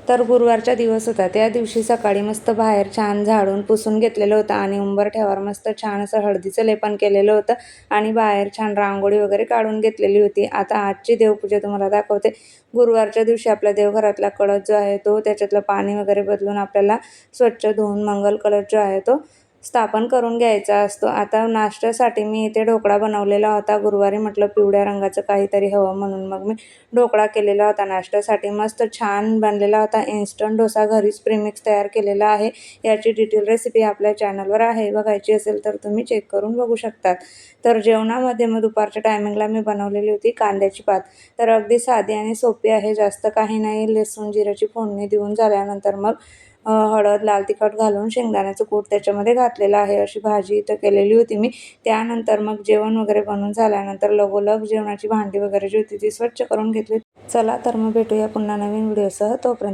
तर गुरुवारचा दिवस होता. त्या दिवशी सकाळी मस्त बाहेर छान झाडून पुसून घेतलेलं होतं आणि उंबरठ्यावर मस्त छान असं हळदीचं लेपन केलेलं होतं आणि बाहेर छान रांगोळी वगैरे काढून घेतलेली होती. आता आजची देवपूजा तुम्हाला दाखवते. गुरुवारच्या दिवशी आपल्या देवघरातला कळस जो आहे तो त्याच्यातलं पाणी वगैरे बदलून आपल्याला स्वच्छ धुवून मंगल कलश जो आहे तो स्थापन करून घ्यायचा असतो. आता नाश्त्यासाठी मी इथे ढोकळा बनवलेला होता. गुरुवारी म्हटलं पिवळ्या रंगाचं काहीतरी हवं म्हणून मग मी ढोकळा केलेला होता नाश्त्यासाठी. मस्त छान बनलेला होता. इन्स्टंट डोसा घरीच प्रीमिक्स तयार केलेला आहे. याची डिटेल रेसिपी आपल्या चॅनलवर आहे. बघायची असेल तर तुम्ही चेक करून बघू शकतात. तर जेवणामध्ये मग दुपारच्या टायमिंगला मी बनवलेली होती कांद्याची पात. तर अगदी साधी आणि सोपी आहे. जास्त काही नाही. लसूण जिऱ्याची फोडणी देऊन झाल्यानंतर मग हळद, लाल तिखट घालून शेंगदाण्याचं कूट त्याच्यामध्ये घातलेलं आहे. अशी भाजी इथं केलेली होती मी. त्यानंतर मग जेवण वगैरे बनवून झाल्यानंतर लगोलग जेवणाची भांडी वगैरे जी होती ती स्वच्छ करून घेतली. चला तर मग भेटूया पुन्हा नवीन व्हिडिओसह. तोपर्यंत